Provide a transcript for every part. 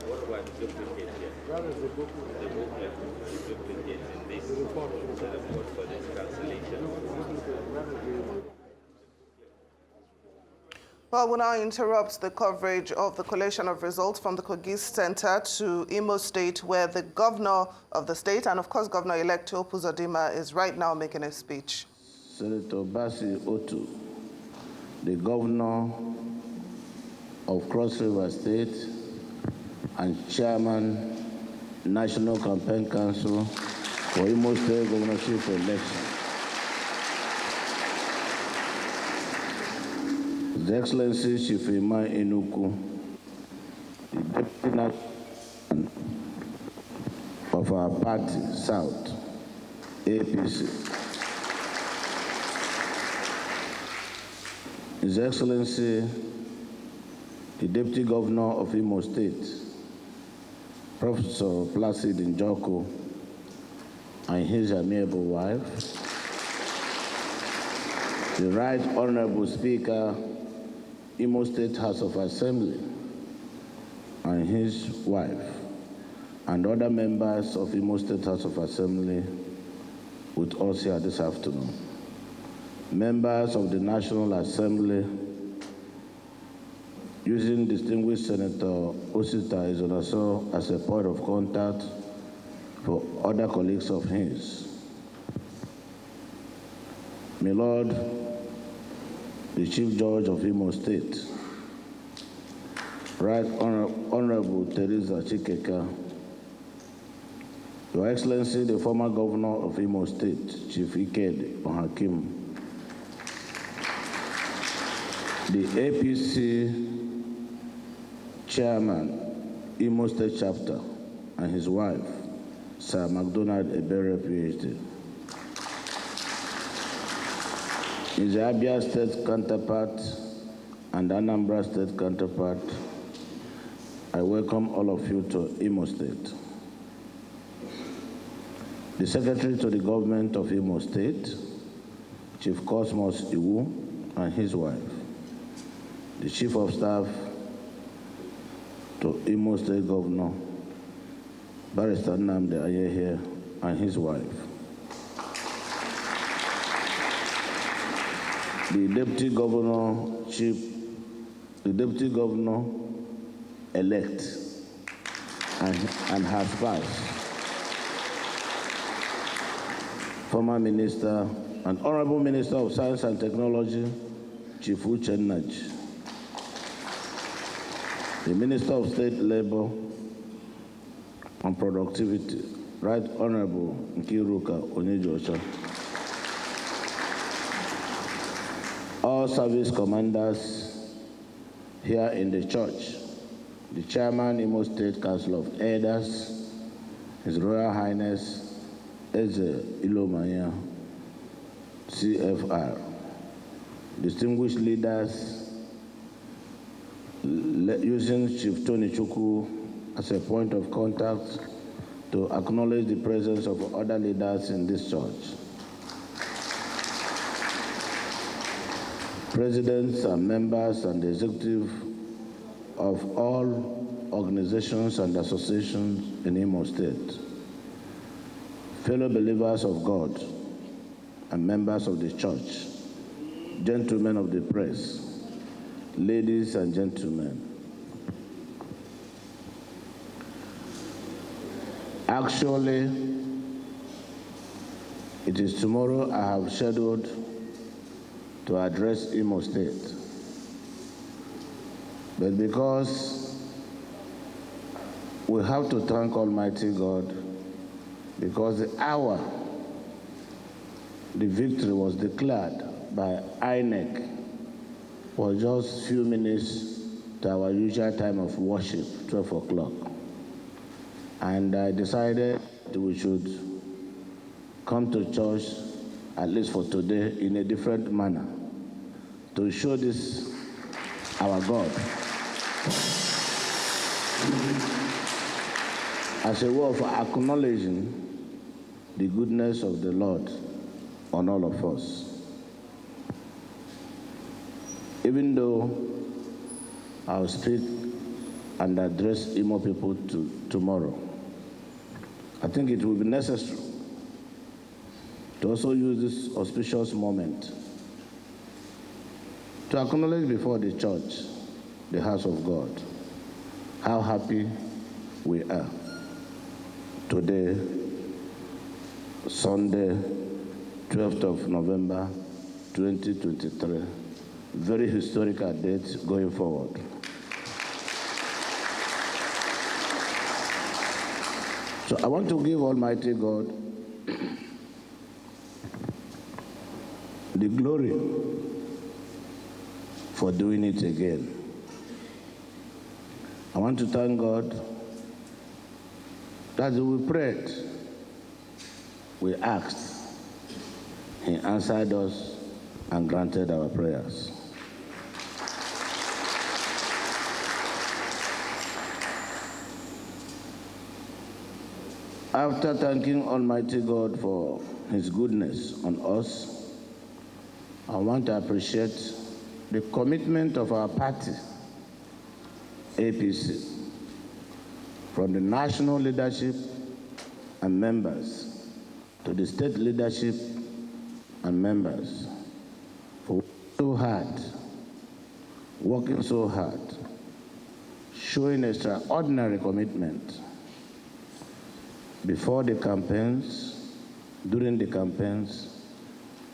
What about duplicate here? That is the book. The booklet is duplicate in this. The report. The report for this cancellation. Well, we'll now interrupt the coverage of the collation of results from the Kogi Center to Imo State, where the governor of the state, and of course Governor-elect Uzodinma, is right now making a speech. Senator Basi Otu, the governor of Cross River State and chairman, National Campaign Council for Imo State governorship election. His Excellency Chief Imai Enuku, the deputy national of our party, South, APC. His Excellency, the Deputy Governor of Imo State, Professor Placid Njoko, and his amiable wife, the Right Honorable Speaker, Imo State House of Assembly, and his wife, and other members of Imo State House of Assembly with us here this afternoon. Members of the National Assembly, using distinguished Senator Osita Izonaso as a point of contact for other colleagues of his. My Lord, the Chief Judge of Imo State, Right Honorable Teresa Chikeka, Your Excellency, the former Governor of Imo State, Chief Iked Ohakim, the APC Chairman, Imo State Chapter, and his wife, Sir MacDonald Ebere, PhD. His Abia State counterpart and Anambra State counterpart, I welcome all of you to Imo State. The Secretary to the Government of Imo State, Chief Cosmos Iwu, and his wife. The Chief of Staff to Imo State Governor, Barrister Nnamdi Ayehe, and his wife. The Deputy Governor elect and her spouse, former Minister and Honorable Minister of Science and Technology, Chief Uchennach, the Minister of State Labor and Productivity, Right Honorable Nkiruka Onyejocha, all service commanders here in the church, the Chairman, Imo State Council of Elders, His Royal Highness Eze Ilomaya, CFR, distinguished leaders, using Chief Tony Chukwu as a point of contact to acknowledge the presence of other leaders in this church. Presidents and members and the executive of all organizations and associations in Imo State, fellow believers of God and members of the church, gentlemen of the press, ladies and gentlemen. Actually, it is tomorrow I have scheduled to address Imo State. But because we have to thank Almighty God, because the hour the victory was declared by INEC was just a few minutes to our usual time of worship, 12 o'clock. And I decided that we should come to church, at least for today, in a different manner, to show this, our God, as a way of acknowledging the goodness of the Lord on all of us. Even though I'll speak and address Imo people tomorrow. I think it will be necessary to also use this auspicious moment to acknowledge before the church, the house of God, how happy we are today, Sunday, 12th of November, 2023, very historical date going forward. So I want to give Almighty God the glory for doing it again. I want to thank God that we prayed, we asked, He answered us and granted our prayers. After thanking Almighty God for His goodness on us, I want to appreciate the commitment of our party, APC, from the national leadership and members to the state leadership and members for working so hard, showing extraordinary commitment before the campaigns, during the campaigns,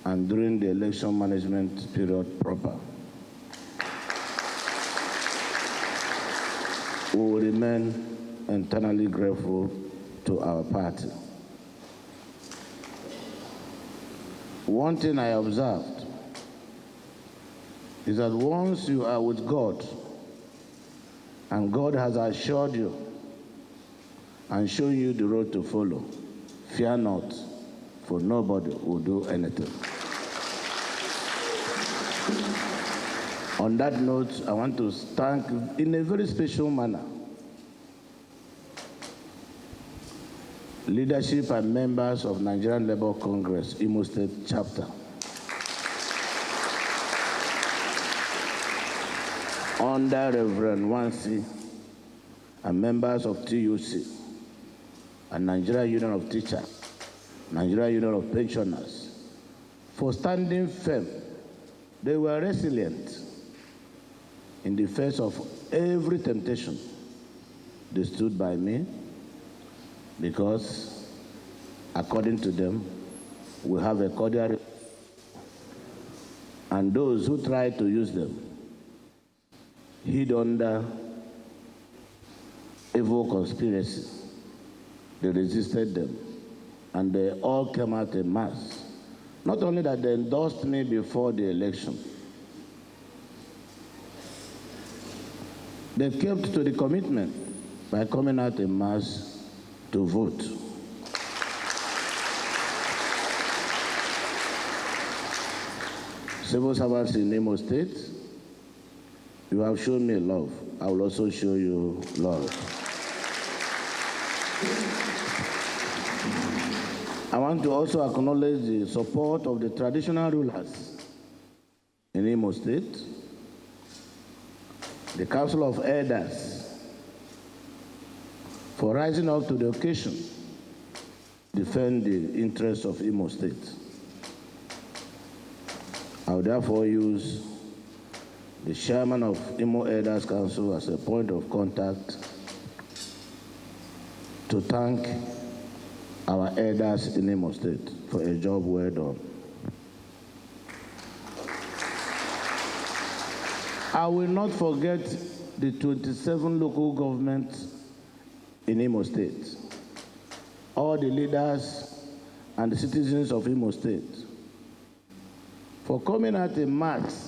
and during the election management period proper. We will remain eternally grateful to our party. One thing I observed is that once you are with God, and God has assured you and shown you the road to follow, fear not, for nobody will do anything. On that note, I want to thank, in a very special manner, leadership and members of Nigerian Labour Congress, Imo State Chapter. Under Reverend Wansi and members of TUC and Nigeria Union of Teachers, Nigeria Union of Pensioners, for standing firm. They were resilient in the face of every temptation. They stood by me because, according to them, we have a cordial, and those who tried to use them hid under evil conspiracy. They resisted them, and they all came out en masse. Not only that, they endorsed me before the election. They kept to the commitment by coming out en masse to vote. Civil servants in Imo State, you have shown me love. I will also show you love. I want to also acknowledge the support of the traditional rulers in Imo State, the Council of Elders, for rising up to the occasion to defend the interests of Imo State. I will therefore use the chairman of Imo Elders Council as a point of contact to thank our elders in Imo State for a job well done. I will not forget the 27 local governments in Imo State, all the leaders and the citizens of Imo State, for coming out en masse.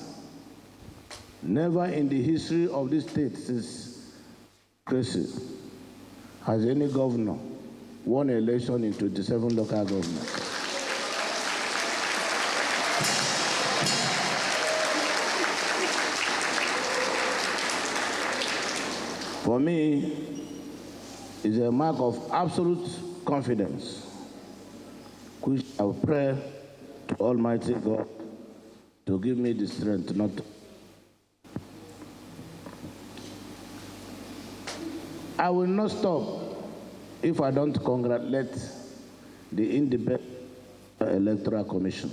Never in the history of this state since crisis has any governor won an election in 27 local governments. For me, it's a mark of absolute confidence, which I will pray to Almighty God to give me the strength not to. I will not stop if I don't congratulate the Independent Electoral Commission,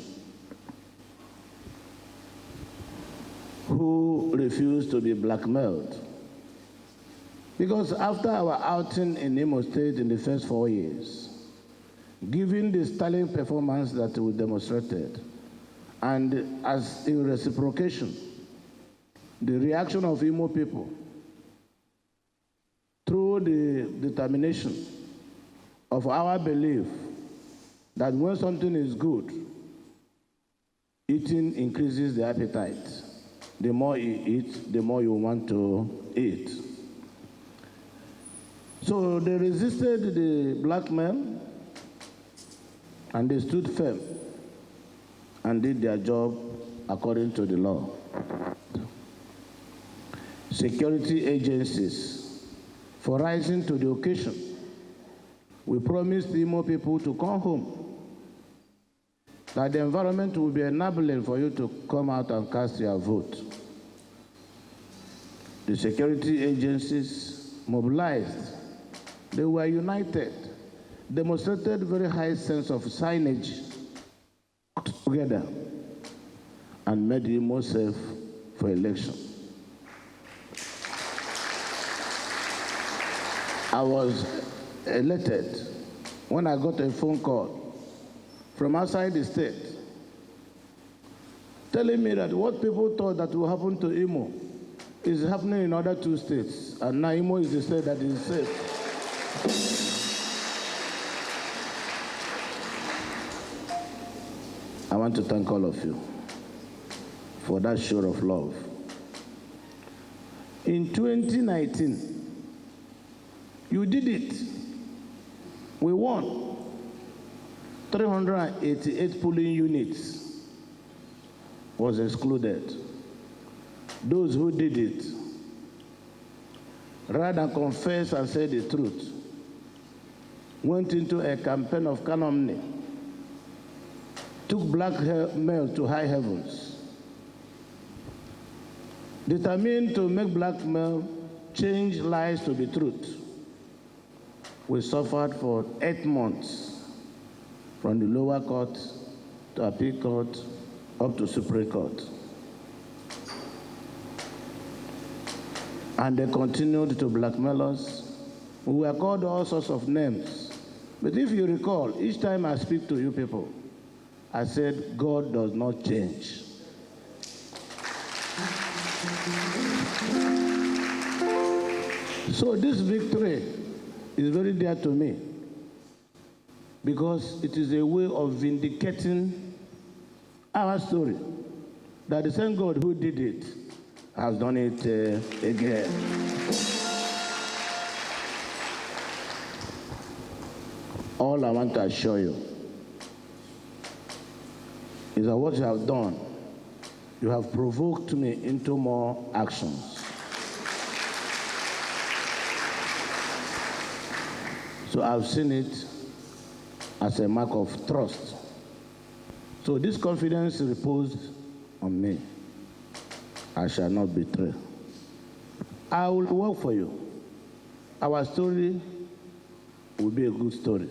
who refused to be blackmailed. Because after our outing in Imo State in the first 4 years, given the sterling performance that we demonstrated, and as in reciprocation, the reaction of Imo people through the determination of our belief that when something is good, eating increases the appetite. The more you eat, the more you want to eat. So they resisted the blackmail, and they stood firm and did their job according to the law. Security agencies, for rising to the occasion, we promised the Imo people to come home, that the environment will be enabling for you to come out and cast your vote. The security agencies mobilized. They were united, demonstrated very high sense of signage together, and made the Imo safe for election. I was elated when I got a phone call from outside the state telling me that what people thought that will happen to Imo is happening in other 2 states, and now Imo is the state that is safe. I want to thank all of you for that show of love. In 2019, you did it. We won. 388 polling units was excluded. Those who did it, rather than confess and say the truth, went into a campaign of calumny, took blackmail to high heavens, determined to make blackmail change lies to be truth. We suffered for 8 months, from the lower court to appeal court up to Supreme Court. And they continued to blackmail us. We were called all sorts of names. But if you recall, each time I speak to you people, I said, God does not change. So this victory is very dear to me, because it is a way of vindicating our story, that the same God who did it has done it again. All I want to assure you is that what you have done, you have provoked me into more actions. So I've seen it as a mark of trust. So this confidence reposed on me. I shall not betray. I will work for you. Our story will be a good story.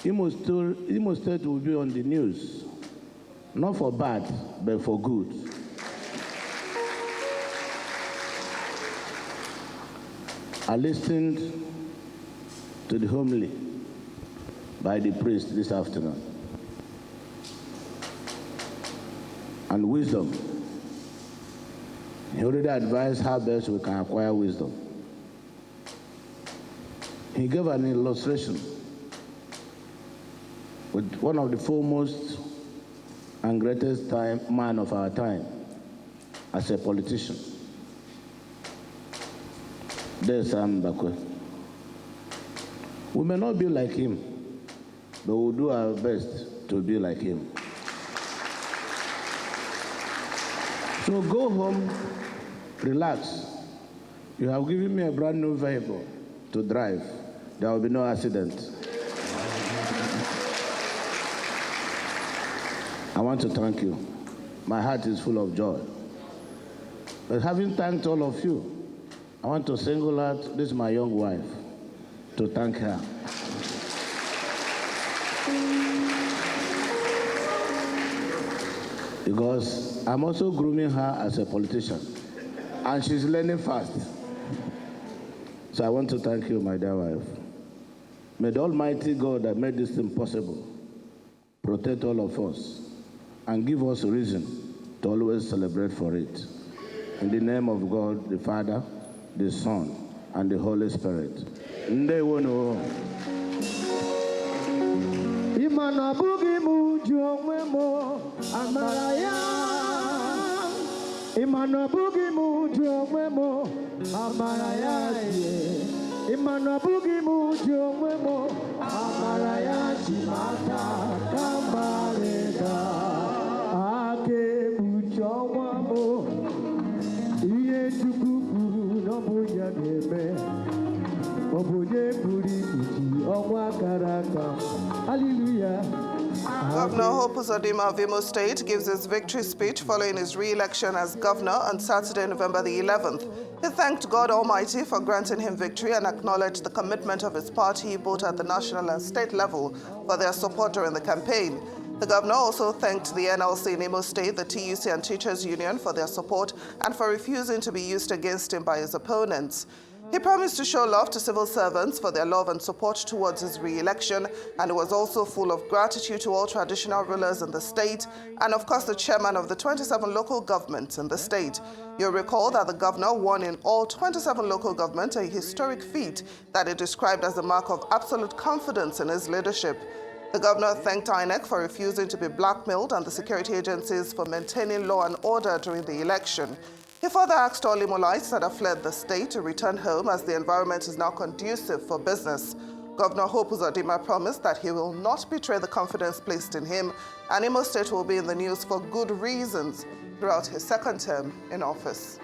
Imo State will be on the news, not for bad, but for good. I listened to the homily by the priest this afternoon. And wisdom. He already advised how best we can acquire wisdom. He gave an illustration with one of the foremost and greatest man of our time as a politician, Sam Bakwe. We may not be like him, but we'll do our best to be like him. So go home, relax. You have given me a brand new vehicle to drive. There will be no accident. I want to thank you. My heart is full of joy. But having thanked all of you, I want to single out this my young wife to thank her. Because I'm also grooming her as a politician, and she's learning fast. So I want to thank you, my dear wife. May the Almighty God that made this thing possible protect all of us and give us a reason to always celebrate for it. In the name of God, the Father, the Son, and the Holy Spirit. Ndewono. Imana bugi mujo mwemo amaraya. Imana bugi mujo mwemo amaraya. Imana bugi mujo mwemo amaraya chimata kamarega. Ake mujo mwemo iye chukupuru no buya neme. Obuye puri uchi onwa karaka. Hallelujah. Governor Hope Uzodinma of Imo State gives his victory speech following his re-election as governor on Saturday, November the 11th. He thanked God Almighty for granting him victory and acknowledged the commitment of his party, both at the national and state level, for their support during the campaign. The governor also thanked the NLC in Imo State, the TUC and Teachers Union for their support and for refusing to be used against him by his opponents. He promised to show love to civil servants for their love and support towards his re-election, and was also full of gratitude to all traditional rulers in the state and, of course, the chairman of the 27 local governments in the state. You'll recall that the governor won in all 27 local governments, a historic feat that he described as a mark of absolute confidence in his leadership. The governor thanked INEC for refusing to be blackmailed and the security agencies for maintaining law and order during the election. He further asked all Imolites that have fled the state to return home as the environment is now conducive for business. Governor Hope Uzodinma promised that he will not betray the confidence placed in him, and Imo State will be in the news for good reasons throughout his second term in office.